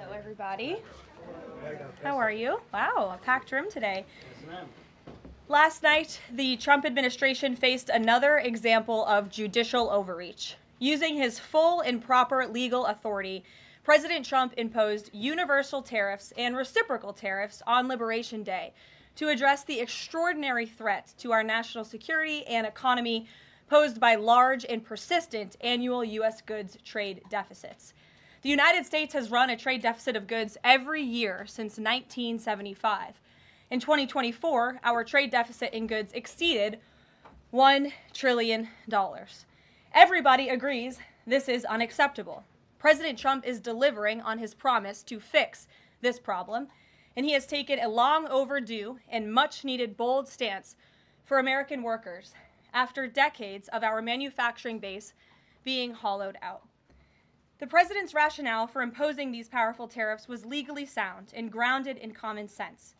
Hello, everybody. How are you? Wow, a packed room today. Yes, ma'am. Last night, the Trump administration faced another example of judicial overreach. Using his full and proper legal authority, President Trump imposed universal tariffs and reciprocal tariffs on Liberation Day to address the extraordinary threat to our national security and economy posed by large and persistent annual U.S. goods trade deficits. The United States has run a trade deficit of goods every year since 1975. In 2024, our trade deficit in goods exceeded $1 trillion. Everybody agrees this is unacceptable. President Trump is delivering on his promise to fix this problem, and he has taken a long overdue and much needed bold stance for American workers after decades of our manufacturing base being hollowed out. The president's rationale for imposing these powerful tariffs was legally sound and grounded in common sense.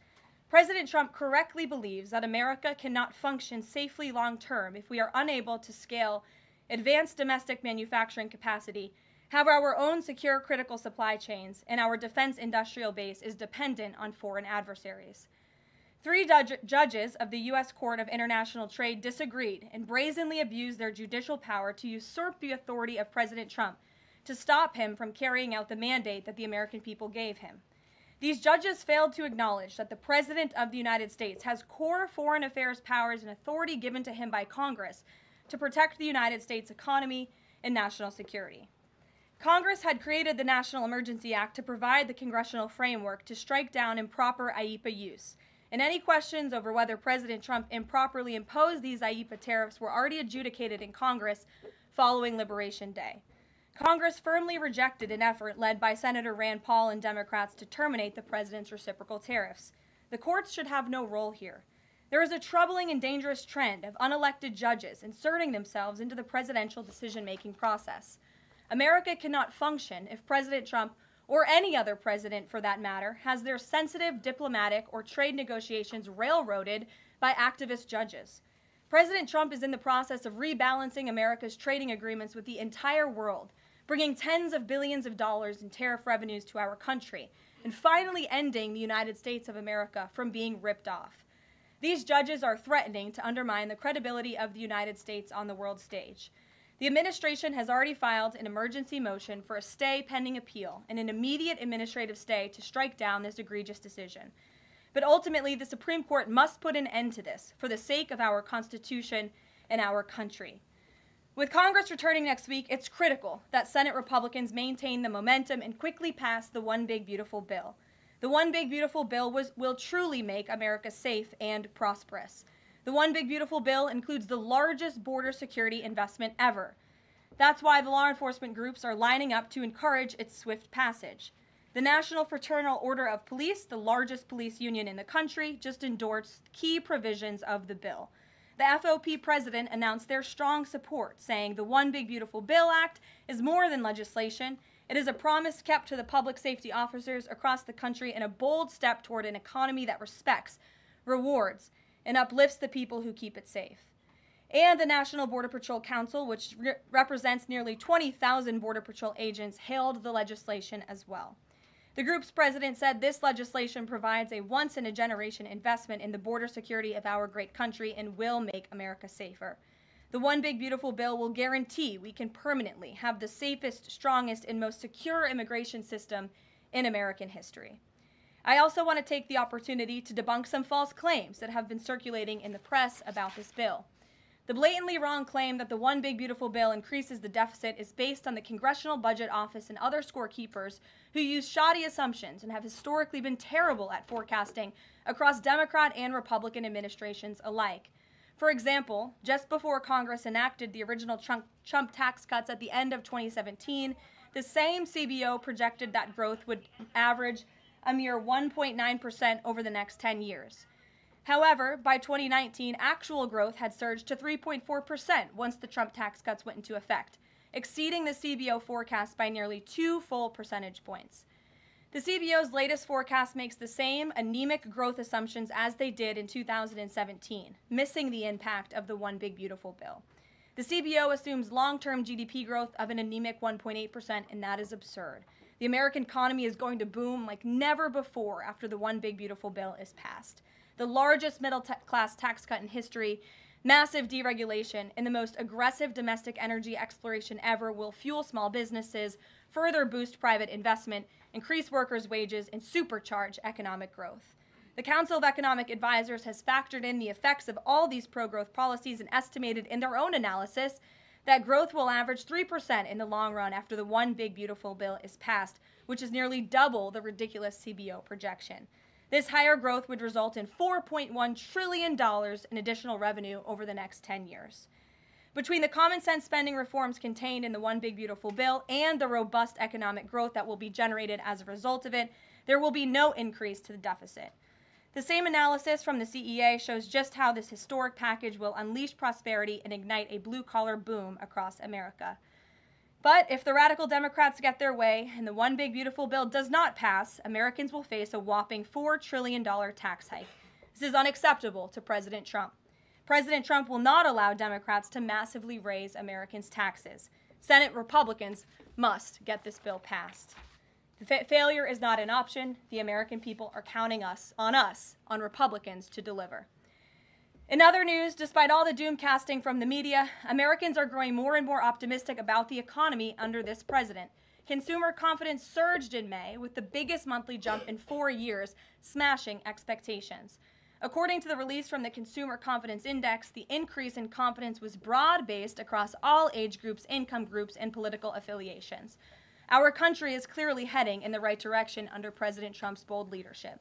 President Trump correctly believes that America cannot function safely long-term if we are unable to scale advanced domestic manufacturing capacity, have our own secure critical supply chains, and our defense industrial base is dependent on foreign adversaries. Three judges of the U.S. Court of International Trade disagreed and brazenly abused their judicial power to usurp the authority of President Trump to stop him from carrying out the mandate that the American people gave him. These judges failed to acknowledge that the President of the United States has core foreign affairs powers and authority given to him by Congress to protect the United States economy and national security. Congress had created the National Emergency Act to provide the congressional framework to strike down improper IEEPA use, and any questions over whether President Trump improperly imposed these IEEPA tariffs were already adjudicated in Congress following Liberation Day. Congress firmly rejected an effort led by Senator Rand Paul and Democrats to terminate the president's reciprocal tariffs. The courts should have no role here. There is a troubling and dangerous trend of unelected judges inserting themselves into the presidential decision-making process. America cannot function if President Trump, or any other president for that matter, has their sensitive diplomatic or trade negotiations railroaded by activist judges. President Trump is in the process of rebalancing America's trading agreements with the entire world, bringing tens of billions of dollars in tariff revenues to our country, and finally ending the United States of America from being ripped off. These judges are threatening to undermine the credibility of the United States on the world stage. The administration has already filed an emergency motion for a stay pending appeal and an immediate administrative stay to strike down this egregious decision. But ultimately, the Supreme Court must put an end to this for the sake of our Constitution and our country. With Congress returning next week, it's critical that Senate Republicans maintain the momentum and quickly pass the One Big Beautiful Bill. The One Big Beautiful Bill will truly make America safe and prosperous. The One Big Beautiful Bill includes the largest border security investment ever. That's why the law enforcement groups are lining up to encourage its swift passage. The National Fraternal Order of Police, the largest police union in the country, just endorsed key provisions of the bill. The FOP president announced their strong support, saying the One Big Beautiful Bill Act is more than legislation. It is a promise kept to the public safety officers across the country and a bold step toward an economy that respects, rewards, and uplifts the people who keep it safe. And the National Border Patrol Council, which represents nearly 20,000 Border Patrol agents, hailed the legislation as well. The group's president said this legislation provides a once-in-a-generation investment in the border security of our great country and will make America safer. The One Big Beautiful Bill will guarantee we can permanently have the safest, strongest, and most secure immigration system in American history. I also want to take the opportunity to debunk some false claims that have been circulating in the press about this bill. The blatantly wrong claim that the One Big Beautiful Bill increases the deficit is based on the Congressional Budget Office and other scorekeepers who use shoddy assumptions and have historically been terrible at forecasting across Democrat and Republican administrations alike. For example, just before Congress enacted the original Trump tax cuts at the end of 2017, the same CBO projected that growth would average a mere 1.9% over the next 10 years. However, by 2019, actual growth had surged to 3.4% once the Trump tax cuts went into effect, exceeding the CBO forecast by nearly 2 full percentage points. The CBO's latest forecast makes the same anemic growth assumptions as they did in 2017, missing the impact of the One Big Beautiful Bill. The CBO assumes long-term GDP growth of an anemic 1.8%, and that is absurd. The American economy is going to boom like never before after the One Big Beautiful Bill is passed. The largest middle-class tax cut in history, massive deregulation, and the most aggressive domestic energy exploration ever will fuel small businesses, further boost private investment, increase workers' wages, and supercharge economic growth. The Council of Economic Advisors has factored in the effects of all these pro-growth policies and estimated in their own analysis that growth will average 3% in the long run after the One Big Beautiful Bill is passed, which is nearly double the ridiculous CBO projection. This higher growth would result in $4.1 trillion in additional revenue over the next 10 years. Between the common sense spending reforms contained in the One Big Beautiful Bill and the robust economic growth that will be generated as a result of it, there will be no increase to the deficit. The same analysis from the CEA shows just how this historic package will unleash prosperity and ignite a blue-collar boom across America. But if the radical Democrats get their way and the One Big Beautiful Bill does not pass, Americans will face a whopping $4 trillion tax hike. This is unacceptable to President Trump. President Trump will not allow Democrats to massively raise Americans' taxes. Senate Republicans must get this bill passed. The failure is not an option. The American people are counting on Republicans to deliver. In other news, despite all the doom casting from the media, Americans are growing more and more optimistic about the economy under this president. Consumer confidence surged in May with the biggest monthly jump in 4 years, smashing expectations. According to the release from the Consumer Confidence Index, the increase in confidence was broad-based across all age groups, income groups, and political affiliations. Our country is clearly heading in the right direction under President Trump's bold leadership.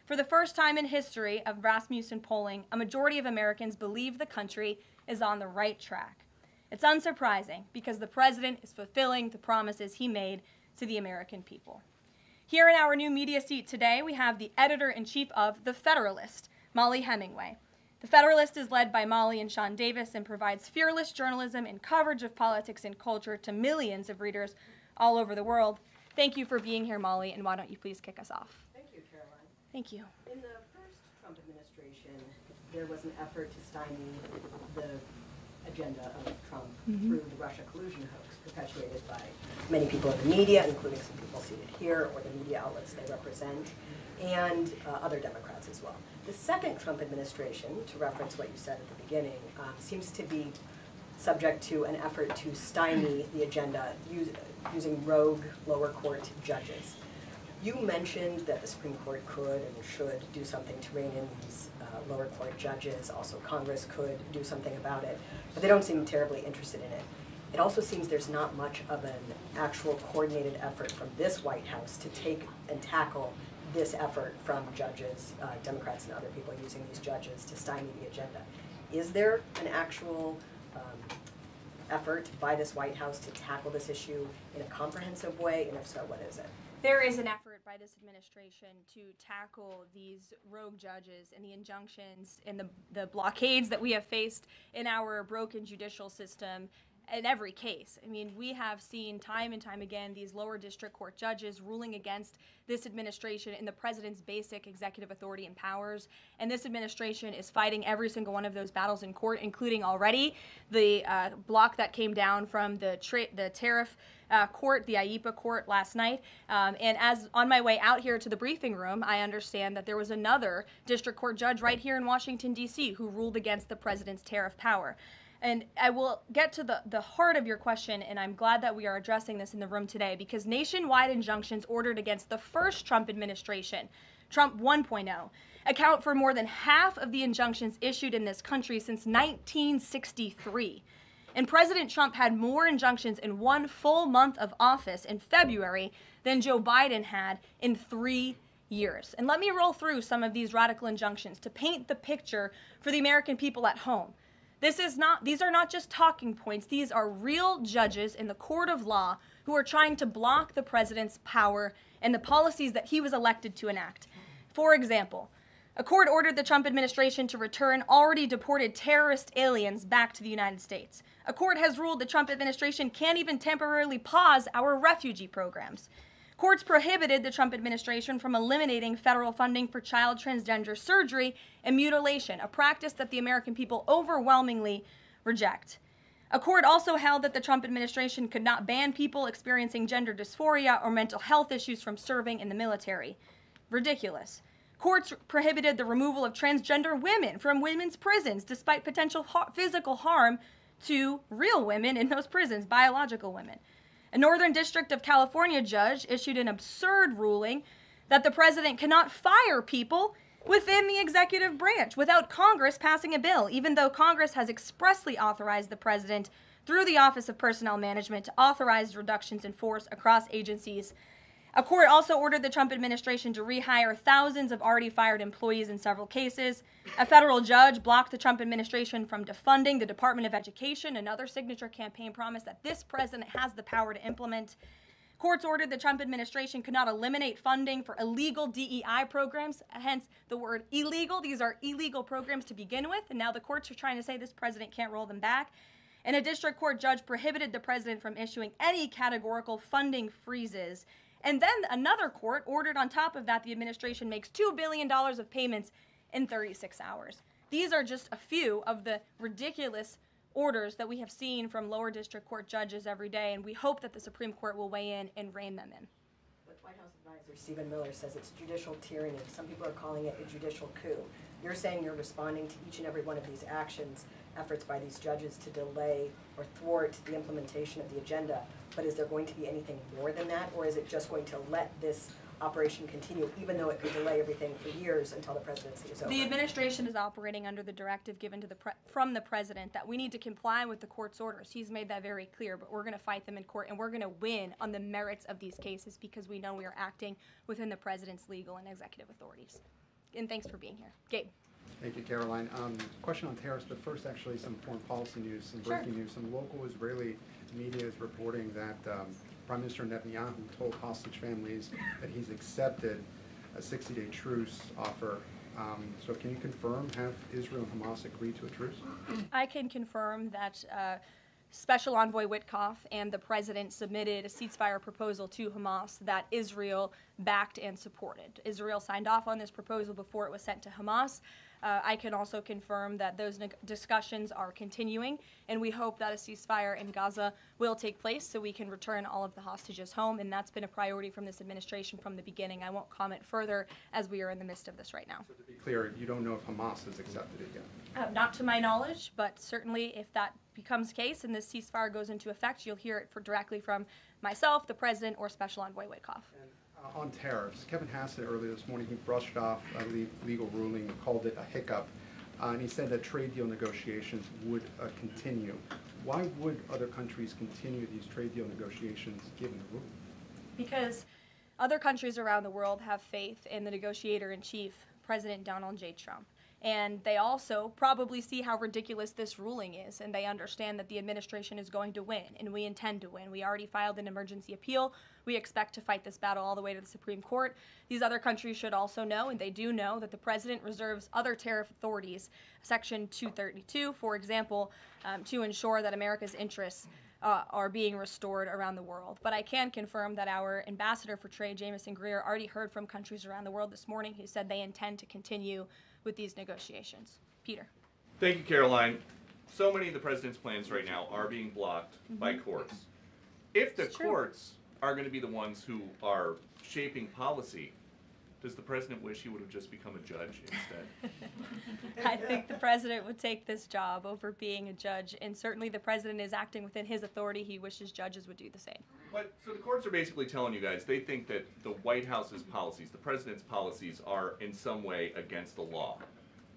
For the first time in history of Rasmussen polling, a majority of Americans believe the country is on the right track. It's unsurprising because the president is fulfilling the promises he made to the American people. Here in our new media seat today, we have the editor-in-chief of The Federalist, Molly Hemingway. The Federalist is led by Molly and Sean Davis and provides fearless journalism and coverage of politics and culture to millions of readers all over the world. Thank you for being here, Molly, and why don't you please kick us off? Thank you, Caroline. Thank you. In the first Trump administration, there was an effort to stymie the agenda of Trump through the Russia collusion hoax perpetuated by many people in the media, including some people seated here, or the media outlets they represent, and other Democrats as well. The second Trump administration, to reference what you said at the beginning, seems to be subject to an effort to stymie the agenda using rogue lower court judges. You mentioned that the Supreme Court could and should do something to rein in these lower court judges. Also, Congress could do something about it, but they don't seem terribly interested in it. It also seems there's not much of an actual coordinated effort from this White House to take and tackle this effort from judges, Democrats and other people using these judges to stymie the agenda. Is there an actual effort by this White House to tackle this issue in a comprehensive way, and if so, what is it? There is an effort by this administration to tackle these rogue judges and the injunctions and the blockades that we have faced in our broken judicial system in every case. I mean, we have seen time and time again these lower district court judges ruling against this administration in the president's basic executive authority and powers, and this administration is fighting every single one of those battles in court, including already the block that came down from the tariff court, the IEPA court last night. And as on my way out here to the briefing room, I understand that there was another district court judge right here in Washington, D.C. who ruled against the president's tariff power. And I will get to the heart of your question, and I'm glad that we are addressing this in the room today, because nationwide injunctions ordered against the first Trump administration, Trump 1.0, account for more than half of the injunctions issued in this country since 1963. And President Trump had more injunctions in one full month of office in February than Joe Biden had in 3 years. And let me roll through some of these radical injunctions to paint the picture for the American people at home. These are not just talking points. These are real judges in the court of law who are trying to block the president's power and the policies that he was elected to enact. For example, a court ordered the Trump administration to return already deported terrorist aliens back to the United States. A court has ruled the Trump administration can't even temporarily pause our refugee programs. Courts prohibited the Trump administration from eliminating federal funding for child transgender surgery and mutilation, a practice that the American people overwhelmingly reject. A court also held that the Trump administration could not ban people experiencing gender dysphoria or mental health issues from serving in the military. Ridiculous. Courts prohibited the removal of transgender women from women's prisons despite potential physical harm to real women in those prisons, biological women. A Northern District of California judge issued an absurd ruling that the president cannot fire people within the executive branch without Congress passing a bill, even though Congress has expressly authorized the president through the Office of Personnel Management to authorize reductions in force across agencies. A court also ordered the Trump administration to rehire thousands of already fired employees in several cases. A federal judge blocked the Trump administration from defunding the Department of Education, another signature campaign promise that this president has the power to implement. Courts ordered the Trump administration could not eliminate funding for illegal DEI programs, hence the word illegal. These are illegal programs to begin with, and now the courts are trying to say this president can't roll them back. And a district court judge prohibited the president from issuing any categorical funding freezes. And then another court ordered on top of that the administration makes $2 billion of payments in 36 hours. These are just a few of the ridiculous orders that we have seen from lower district court judges every day, and we hope that the Supreme Court will weigh in and rein them in. But White House advisor Stephen Miller says it's judicial tyranny. Some people are calling it a judicial coup. You're saying you're responding to each and every one of these actions, efforts by these judges to delay or thwart the implementation of the agenda, but is there going to be anything more than that, or is it just going to let this operation continue, even though it could delay everything for years until the presidency is over? The administration is operating under the directive given from the president that we need to comply with the court's orders. He's made that very clear, but we're going to fight them in court, and we're going to win on the merits of these cases because we know we are acting within the president's legal and executive authorities. And thanks for being here. Gabe. Thank you, Karoline. Question on tariffs, but first actually some foreign policy news, some breaking news. Some local Israeli media is reporting that Prime Minister Netanyahu told hostage families that he's accepted a 60-day truce offer. So can you confirm, have Israel and Hamas agreed to a truce? I can confirm that Special Envoy Witkoff and the president submitted a ceasefire proposal to Hamas that Israel backed and supported. Israel signed off on this proposal before it was sent to Hamas. I can also confirm that those discussions are continuing, and we hope that a ceasefire in Gaza will take place so we can return all of the hostages home, and that's been a priority from this administration from the beginning. I won't comment further as we are in the midst of this right now. So to be clear, you don't know if Hamas has accepted it yet? Not to my knowledge, but certainly if that becomes the case and this ceasefire goes into effect, you'll hear it directly from myself, the president, or Special Envoy Witkoff. On tariffs, Kevin Hassett earlier this morning, he brushed off a legal ruling, called it a hiccup, and he said that trade deal negotiations would continue. Why would other countries continue these trade deal negotiations given the ruling? Because other countries around the world have faith in the negotiator-in-chief, President Donald J. Trump. And they also probably see how ridiculous this ruling is, and they understand that the administration is going to win, and we intend to win. We already filed an emergency appeal. We expect to fight this battle all the way to the Supreme Court. These other countries should also know, and they do know, that the president reserves other tariff authorities, Section 232, for example, to ensure that America's interests are being restored around the world. But I can confirm that our ambassador for trade, Jamison Greer, already heard from countries around the world this morning who said they intend to continue with these negotiations. Peter. Thank you, Karoline. So many of the president's plans right now are being blocked by courts. If the courts are going to be the ones who are shaping policy, does the president wish he would have just become a judge instead? I think the president would take this job over being a judge, and certainly the president is acting within his authority. He wishes judges would do the same. But so the courts are basically telling you guys they think that the White House's policies, the president's policies, are in some way against the law.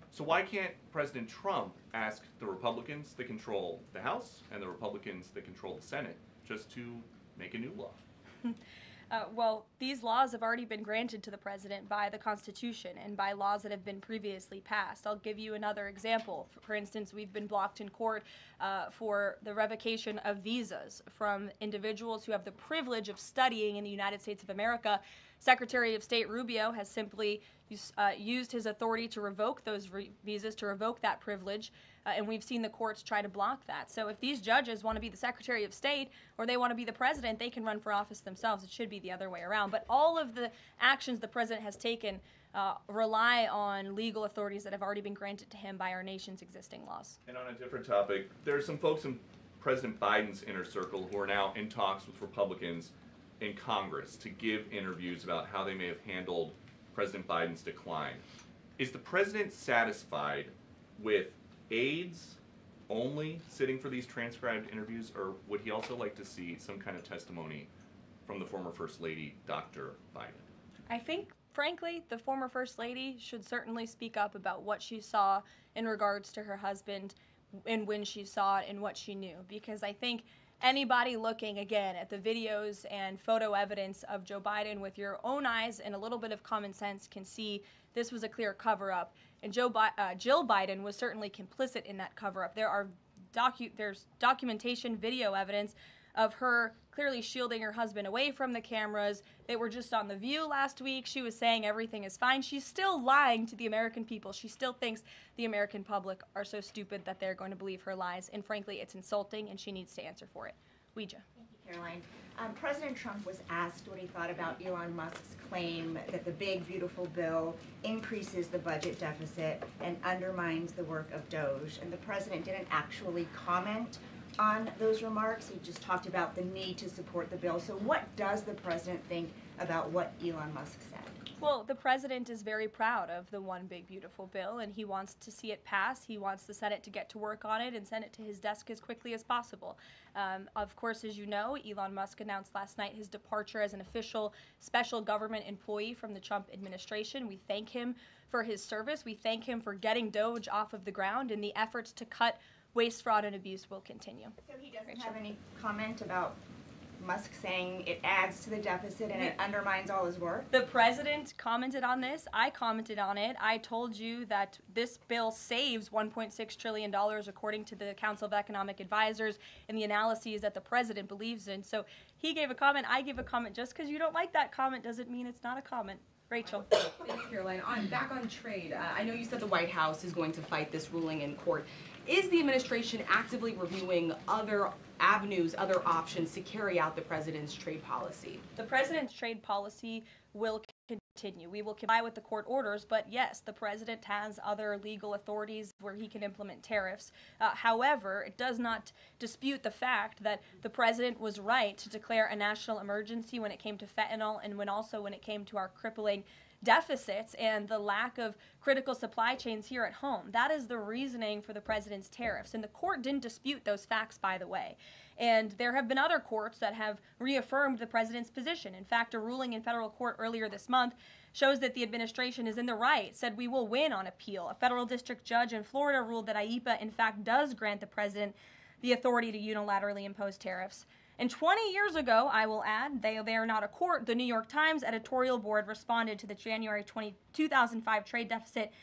So why can't President Trump ask the Republicans that control the House and the Republicans that control the Senate just to make a new law? Well, these laws have already been granted to the president by the Constitution and by laws that have been previously passed. I'll give you another example. For instance, we've been blocked in court for the revocation of visas from individuals who have the privilege of studying in the United States of America. Secretary of State Rubio has simply used his authority to revoke those visas, to revoke that privilege, and we've seen the courts try to block that. So if these judges want to be the Secretary of State or they want to be the president, they can run for office themselves. It should be the other way around. But all of the actions the president has taken rely on legal authorities that have already been granted to him by our nation's existing laws. And on a different topic, there are some folks in President Biden's inner circle, who are now in talks with Republicans in Congress to give interviews about how they may have handled President Biden's decline. Is the president satisfied with aides only sitting for these transcribed interviews, or would he also like to see some kind of testimony from the former First Lady, Dr. Biden? I think, frankly, the former First Lady should certainly speak up about what she saw in regards to her husband and when she saw it and what she knew. Because I think anybody looking, again, at the videos and photo evidence of Joe Biden with your own eyes and a little bit of common sense can see this was a clear cover-up. And Jill Biden was certainly complicit in that cover-up. There's documentation, video evidence of her clearly shielding her husband away from the cameras. They were just on The View last week. She was saying everything is fine. She's still lying to the American people. She still thinks the American public are so stupid that they're going to believe her lies. And frankly, it's insulting, and she needs to answer for it. Ouija. Thank you, Caroline. President Trump was asked what he thought about Elon Musk's claim that the big, beautiful bill increases the budget deficit and undermines the work of DOJ. And the president didn't actually comment on those remarks. He just talked about the need to support the bill. So what does the president think about what Elon Musk said? Well, the president is very proud of the one big beautiful bill, and he wants to see it pass. He wants the Senate to get to work on it and send it to his desk as quickly as possible. Of course, as you know, Elon Musk announced last night his departure as an official special government employee from the Trump administration. We thank him for his service. We thank him for getting DOJ off of the ground, and the efforts to cut waste, fraud, and abuse will continue. So he doesn't have any comment about Musk saying it adds to the deficit and it undermines all his work? The president commented on this. I commented on it. I told you that this bill saves $1.6 trillion according to the Council of Economic Advisors and the analyses that the president believes in. So he gave a comment. I gave a comment. Just because you don't like that comment doesn't mean it's not a comment. Rachel. Thanks, Caroline. Back on trade, I know you said the White House is going to fight this ruling in court. Is the administration actively reviewing other avenues, other options to carry out the president's trade policy? The president's trade policy will continue. We will comply with the court orders, but yes, the president has other legal authorities where he can implement tariffs. However, it does not dispute the fact that the president was right to declare a national emergency when it came to fentanyl and when it came to our crippling deficits and the lack of critical supply chains here at home. That is the reasoning for the president's tariffs. And the court didn't dispute those facts, by the way. And there have been other courts that have reaffirmed the president's position. In fact, a ruling in federal court earlier this month shows that the administration is in the right, said we will win on appeal. A federal district judge in Florida ruled that IEEPA, in fact, does grant the president the authority to unilaterally impose tariffs. And 20 years ago, I will add, they are not a court, the New York Times editorial board responded to the January 2005 trade deficit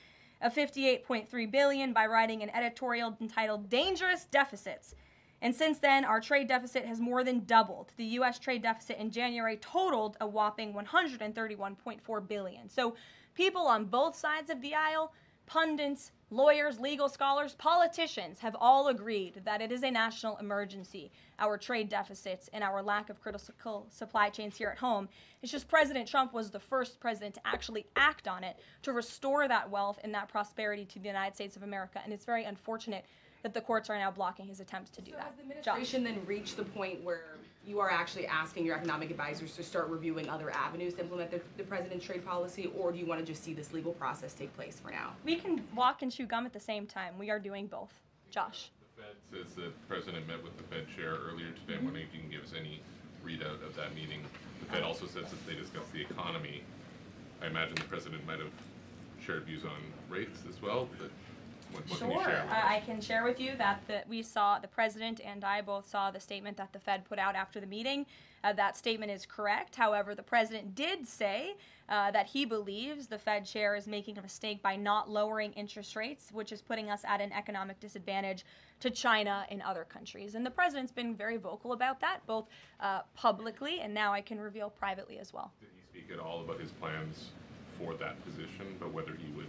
of $58.3 billion by writing an editorial entitled Dangerous Deficits. And since then, our trade deficit has more than doubled. The U.S. trade deficit in January totaled a whopping $131.4 billion. So people on both sides of the aisle, pundits, lawyers, legal scholars, politicians have all agreed that it is a national emergency, our trade deficits and our lack of critical supply chains here at home. It's just President Trump was the first president to actually act on it, to restore that wealth and that prosperity to the United States of America. And it's very unfortunate that the courts are now blocking his attempts to do that. Has the administration then reached the point where you are actually asking your economic advisors to start reviewing other avenues to implement the president's trade policy, or do you want to just see this legal process take place for now? We can walk and chew gum at the same time. We are doing both. Josh. The Fed says the president met with the Fed chair earlier today. I'm wondering if you can give us any readout of that meeting. The Fed also says that they discussed the economy. I imagine the president might have shared views on rates as well, but what can you share with us? I can share with you that the president and I both saw the statement that the Fed put out after the meeting. That statement is correct. However, the president did say that he believes the Fed chair is making a mistake by not lowering interest rates, which is putting us at an economic disadvantage to China and other countries. And the president's been very vocal about that, both publicly and now I can reveal privately as well. Did he speak at all about his plans for that position, but whether he would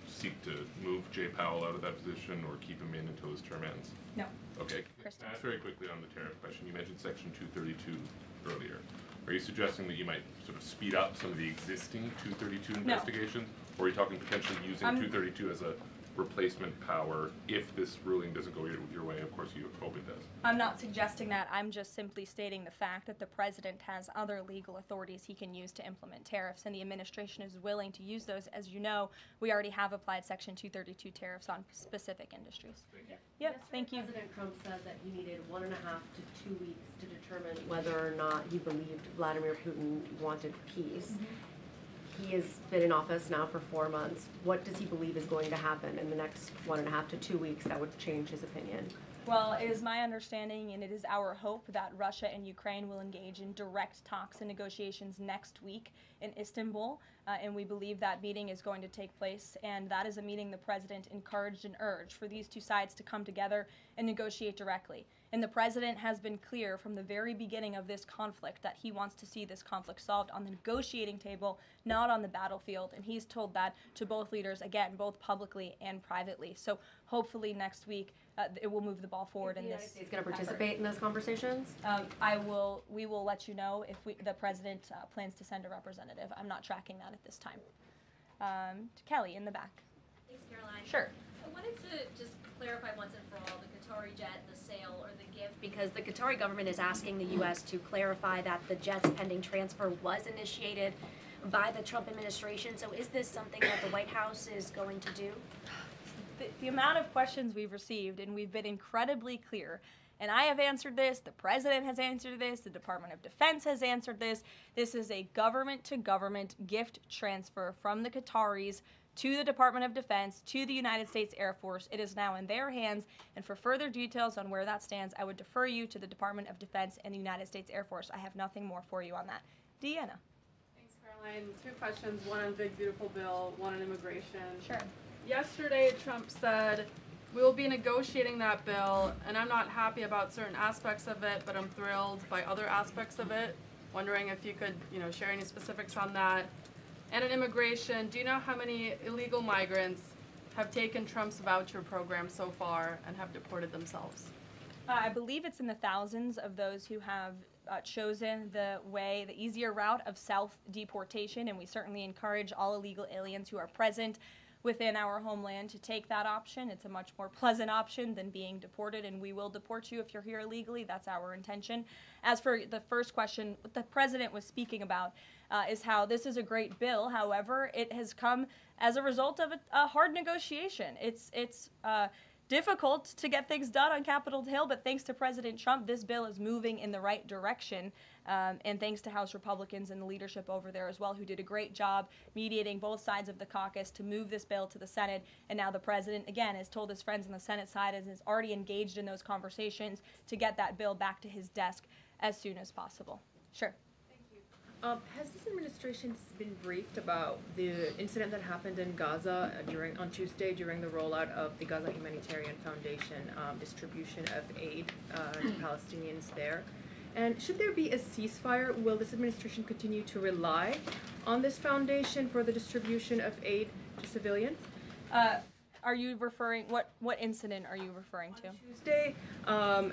seek to move Jay Powell out of that position or keep him in until his term ends? No. Okay. Kristen. Ask very quickly on the tariff question. You mentioned Section 232 earlier. Are you suggesting that you might sort of speed up some of the existing 232 investigations? Or are you talking potentially using 232 as a replacement power if this ruling doesn't go your way? Of course, you hope it does. I'm not suggesting that. I'm just simply stating the fact that the president has other legal authorities he can use to implement tariffs, and the administration is willing to use those. As you know, we already have applied Section 232 tariffs on specific industries. Yep, thank you. President Trump said that he needed 1.5 to 2 weeks to determine whether or not he believed Vladimir Putin wanted peace. He has been in office now for 4 months. What does he believe is going to happen in the next 1.5 to 2 weeks that would change his opinion? Well, it is my understanding and it is our hope that Russia and Ukraine will engage in direct talks and negotiations next week in Istanbul, and we believe that meeting is going to take place, and that is a meeting the president encouraged and urged for these two sides to come together and negotiate directly. And the president has been clear from the very beginning of this conflict that he wants to see this conflict solved on the negotiating table, not on the battlefield, and he's told that to both leaders, again, both publicly and privately. So hopefully next week it will move the ball forward in this. Is the United States going to participate in those conversations? We will let you know if the president plans to send a representative. I'm not tracking that at this time. Kelly in the back. Thanks, Caroline. Sure. I wanted to just clarify once and for all the Qatari jet, the sale, or the gift, because the Qatari government is asking the U.S. to clarify that the jet's pending transfer was initiated by the Trump administration. So is this something that the White House is going to do? The amount of questions we've received, and we've been incredibly clear, and I have answered this, the president has answered this, the Department of Defense has answered this. This is a government-to-government gift transfer from the Qataris to the Department of Defense, to the United States Air Force. It is now in their hands, and for further details on where that stands, I would defer you to the Department of Defense and the United States Air Force. I have nothing more for you on that. Deanna. Thanks, Caroline. 2 questions, one on Big Beautiful Bill, one on immigration. Sure. Yesterday, Trump said, we will be negotiating that bill, and I'm not happy about certain aspects of it, but I'm thrilled by other aspects of it. Wondering if you could, share any specifics on that. And in immigration, do you know how many illegal migrants have taken Trump's voucher program so far and have deported themselves? I believe it's in the thousands of those who have chosen the easier route of self-deportation, and we certainly encourage all illegal aliens who are present within our homeland to take that option. It's a much more pleasant option than being deported, and we will deport you if you're here illegally. That's our intention. As for the first question, what the president was speaking about is how this is a great bill. However, it has come as a result of a hard negotiation. It's difficult to get things done on Capitol Hill, but thanks to President Trump, this bill is moving in the right direction. And thanks to House Republicans and the leadership over there as well, who did a great job mediating both sides of the caucus to move this bill to the Senate. And now the president, again, has told his friends on the Senate side and is already engaged in those conversations to get that bill back to his desk as soon as possible. Sure. Has this administration been briefed about the incident that happened in Gaza on Tuesday during the rollout of the Gaza Humanitarian Foundation distribution of aid to Palestinians there? And should there be a ceasefire, will this administration continue to rely on this foundation for the distribution of aid to civilians? Are you referring, what incident are you referring to? Tuesday,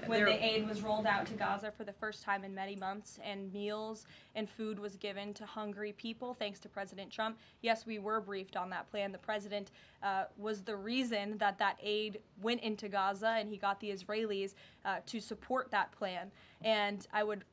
when the aid was rolled out to Gaza for the first time in many months, and meals and food was given to hungry people thanks to President Trump. Yes, we were briefed on that plan. The president was the reason that aid went into Gaza, and he got the Israelis to support that plan. And I would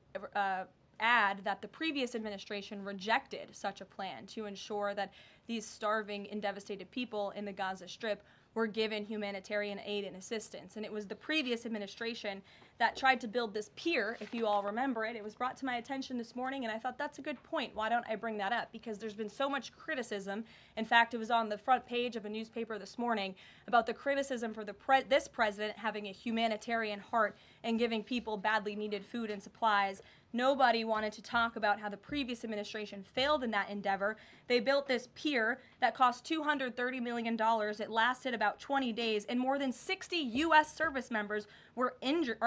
add that the previous administration rejected such a plan to ensure that these starving and devastated people in the Gaza Strip were given humanitarian aid and assistance. And it was the previous administration that tried to build this pier, if you all remember it. It was brought to my attention this morning, and I thought that's a good point. Why don't I bring that up? Because there's been so much criticism. In fact, it was on the front page of a newspaper this morning about the criticism for this president having a humanitarian heart and giving people badly needed food and supplies. Nobody wanted to talk about how the previous administration failed in that endeavor. They built this pier that cost $230 million. It lasted about 20 days, and more than 60 U.S. service members were injured,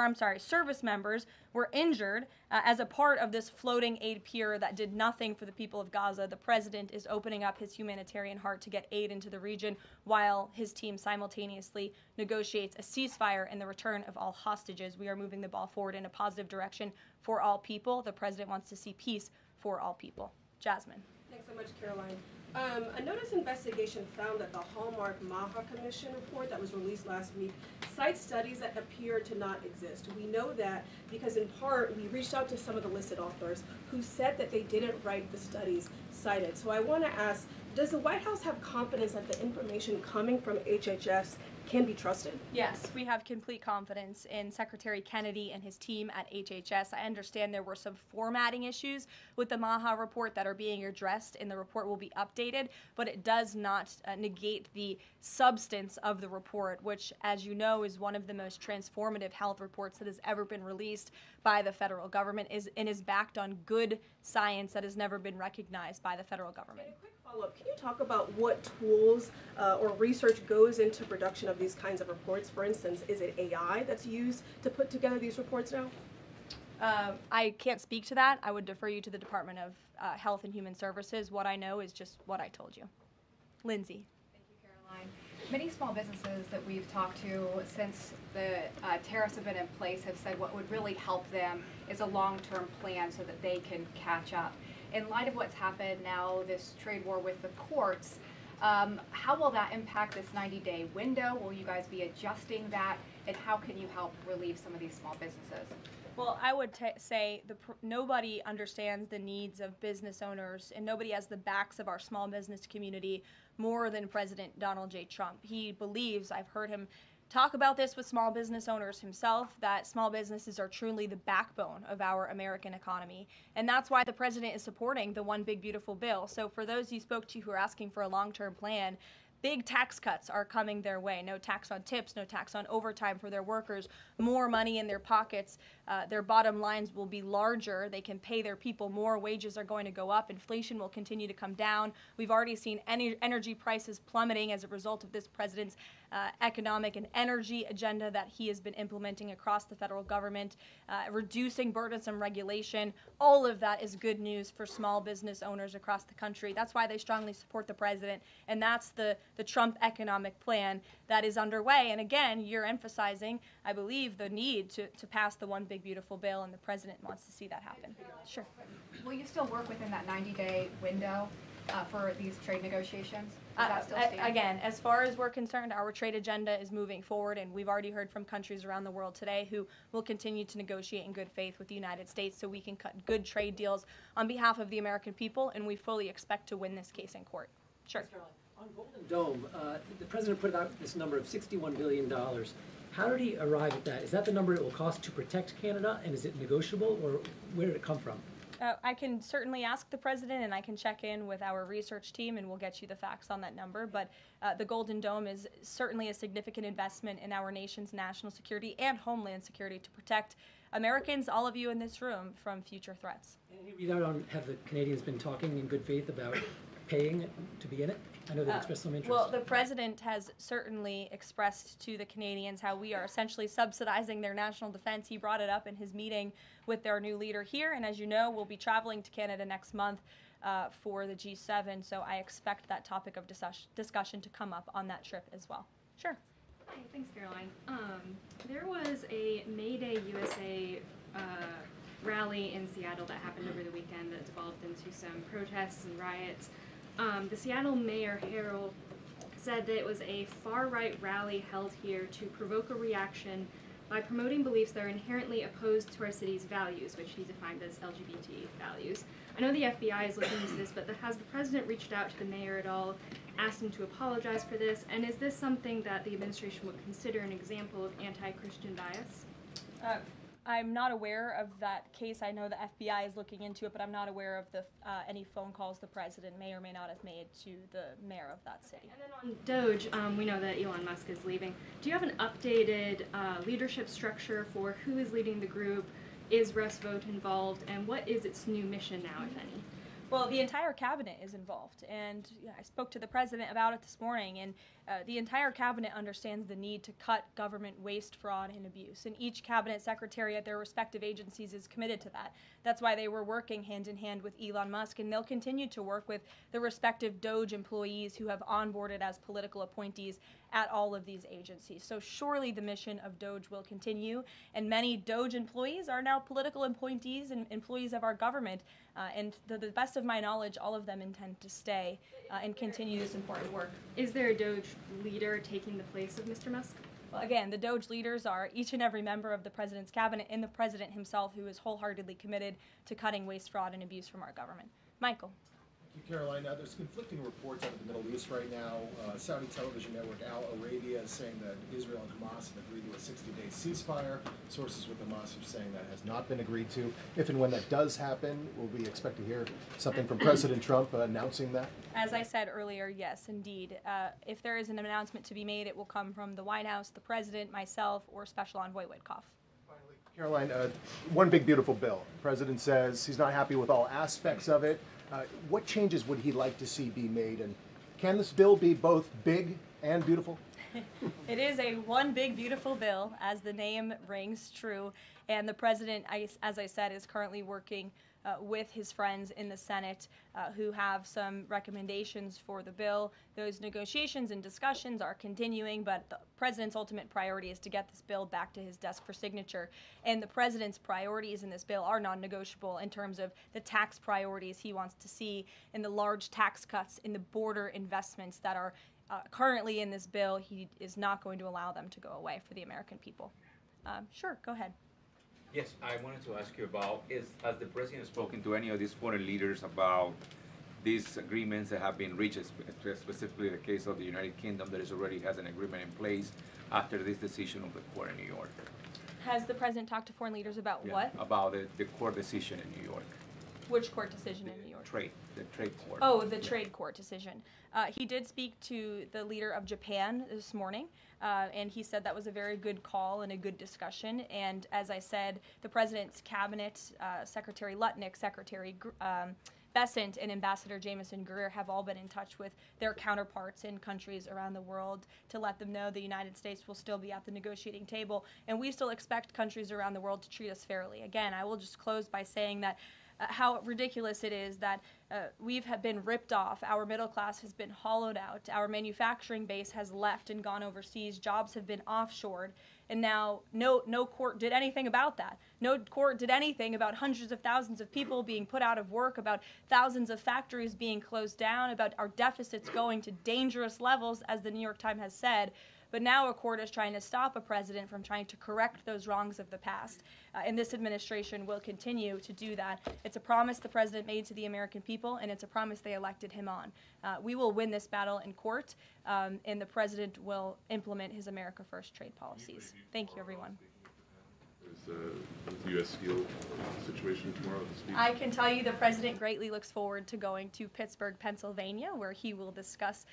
as a part of this floating aid pier that did nothing for the people of Gaza. The president is opening up his humanitarian heart to get aid into the region while his team simultaneously negotiates a ceasefire and the return of all hostages. We are moving the ball forward in a positive direction for all people. The president wants to see peace for all people. Jasmine. Thanks so much, Caroline. A notice investigation found that the Hallmark Maha Commission report that was released last week cites studies that appear to not exist. We know that because in part we reached out to some of the listed authors who said that they didn't write the studies cited. So I want to ask, does the White House have confidence that the information coming from HHS can be trusted? Yes, we have complete confidence in Secretary Kennedy and his team at HHS. I understand there were some formatting issues with the Maha report that are being addressed, and the report will be updated, but it does not negate the substance of the report, which, as you know, is one of the most transformative health reports that has ever been released by the federal government and is backed on good science that has never been recognized by the federal government. And a quick follow-up, can you talk about what tools or research goes into production of these kinds of reports? For instance, is it AI that's used to put together these reports now? I can't speak to that. I would defer you to the Department of Health and Human Services. What I know is just what I told you. Lindsay. Thank you, Caroline. Many small businesses that we've talked to since the tariffs have been in place have said what would really help them is a long-term plan so that they can catch up. In light of what's happened now, this trade war with the courts, how will that impact this 90-day window? Will you guys be adjusting that? And how can you help relieve some of these small businesses? Well, I would say nobody understands the needs of business owners, and nobody has the backs of our small business community more than President Donald J. Trump. He believes, I've heard him talk about this with small business owners himself, that small businesses are truly the backbone of our American economy. And that's why the president is supporting the One Big Beautiful Bill. So for those you spoke to who are asking for a long-term plan, big tax cuts are coming their way. No tax on tips, no tax on overtime for their workers, more money in their pockets. Their bottom lines will be larger. They can pay their people more. Wages are going to go up. Inflation will continue to come down. We've already seen energy prices plummeting as a result of this president's economic and energy agenda that he has been implementing across the federal government, reducing burdensome regulation. All of that is good news for small business owners across the country. That's why they strongly support the president, and that's the Trump economic plan that is underway. And again, you're emphasizing, I believe, the need to pass the One Big Beautiful Bill, and the president wants to see that happen. Sure. Will you still work within that 90-day window for these trade negotiations? Does that still stand? Again, as far as we're concerned, our trade agenda is moving forward, and we've already heard from countries around the world today who will continue to negotiate in good faith with the United States so we can cut good trade deals on behalf of the American people, and we fully expect to win this case in court. Sure. On Golden Dome, the president put out this number of $61 billion. How did he arrive at that? Is that the number it will cost to protect Canada, and is it negotiable, or where did it come from? I can certainly ask the president, and I can check in with our research team, and we'll get you the facts on that number. But the Golden Dome is certainly a significant investment in our nation's national security and homeland security to protect Americans, all of you in this room, from future threats. Any readout on, have the Canadians been talking in good faith about paying to be in it? I know they've expressed some interest. Well, the president has certainly expressed to the Canadians how we are essentially subsidizing their national defense. He brought it up in his meeting with their new leader here, and as you know, we'll be traveling to Canada next month for the G7, so I expect that topic of discussion to come up on that trip as well. Sure. Hi, thanks, Caroline. There was a May Day USA rally in Seattle that happened over the weekend that devolved into some protests and riots. The Seattle Mayor Harrell said that it was a far-right rally held here to provoke a reaction by promoting beliefs that are inherently opposed to our city's values, which he defined as LGBT values. I know the FBI is looking into this, but has the president reached out to the mayor at all, asked him to apologize for this, and is this something that the administration would consider an example of anti-Christian bias? I'm not aware of that case. I know the FBI is looking into it, but I'm not aware of any phone calls the president may or may not have made to the mayor of that city. And then on Doge, we know that Elon Musk is leaving. Do you have an updated leadership structure for who is leading the group? Is Russ Vought involved? And what is its new mission now, if any? Well, the entire cabinet is involved, and I spoke to the president about it this morning, and the entire cabinet understands the need to cut government waste, fraud, and abuse, and each cabinet secretary at their respective agencies is committed to that. That's why they were working hand in hand with Elon Musk, and they'll continue to work with the respective Doge employees who have onboarded as political appointees at all of these agencies. So surely the mission of Doge will continue, and many Doge employees are now political appointees and employees of our government And to the best of my knowledge, all of them intend to stay and continue this important work. Is there a Doge leader taking the place of Mr. Musk? Well, again, the Doge leaders are each and every member of the president's cabinet and the president himself, who is wholeheartedly committed to cutting waste, fraud, and abuse from our government. Michael. Thank you, Caroline. There's conflicting reports out of the Middle East right now. Saudi television network Al Arabia is saying that Israel and Hamas have agreed to a 60-day ceasefire. Sources with Hamas are saying that has not been agreed to. If and when that does happen, will we expect to hear something from President Trump announcing that? As I said earlier, yes, indeed. If there is an announcement to be made, it will come from the White House, the president, myself, or Special Envoy Witkoff. Caroline, one big beautiful bill. The president says he's not happy with all aspects of it. What changes would he like to see be made, and can this bill be both big and beautiful? It is a one big beautiful bill, as the name rings true, and the president, as I said, is currently working with his friends in the Senate who have some recommendations for the bill. Those negotiations and discussions are continuing, but the president's ultimate priority is to get this bill back to his desk for signature. And the president's priorities in this bill are non-negotiable in terms of the tax priorities he wants to see and the large tax cuts in the border investments that are currently in this bill. He is not going to allow them to go away for the American people. Sure, go ahead. Yes, I wanted to ask you about, has the president spoken to any of these foreign leaders about these agreements that have been reached, specifically the case of the United Kingdom that already has an agreement in place after this decision of the court in New York? Has the president talked to foreign leaders about what? About the court decision in New York. Which court decision in New York? The trade court. Oh, the trade court decision. He did speak to the leader of Japan this morning, and he said that was a very good call and a good discussion. And as I said, the president's cabinet, Secretary Lutnick, Secretary Bessent, and Ambassador Jameson Greer have all been in touch with their counterparts in countries around the world to let them know the United States will still be at the negotiating table, and we still expect countries around the world to treat us fairly. Again, I will just close by saying that how ridiculous it is that we've been ripped off, our middle class has been hollowed out, our manufacturing base has left and gone overseas, jobs have been offshored, and now no court did anything about that. No court did anything about hundreds of thousands of people being put out of work, about thousands of factories being closed down, about our deficits going to dangerous levels, as the New York Times has said. But now a court is trying to stop a president from trying to correct those wrongs of the past. And this administration will continue to do that. It's a promise the president made to the American people, and it's a promise they elected him on. We will win this battle in court, and the president will implement his America First trade policies. Thank you, everyone. The U.S. Steel situation tomorrow at the speech? I can tell you the president greatly looks forward to going to Pittsburgh, Pennsylvania, where he will discuss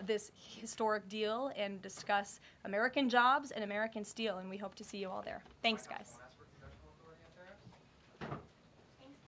this historic deal and discuss American jobs and American steel, and we hope to see you all there. Thanks, guys.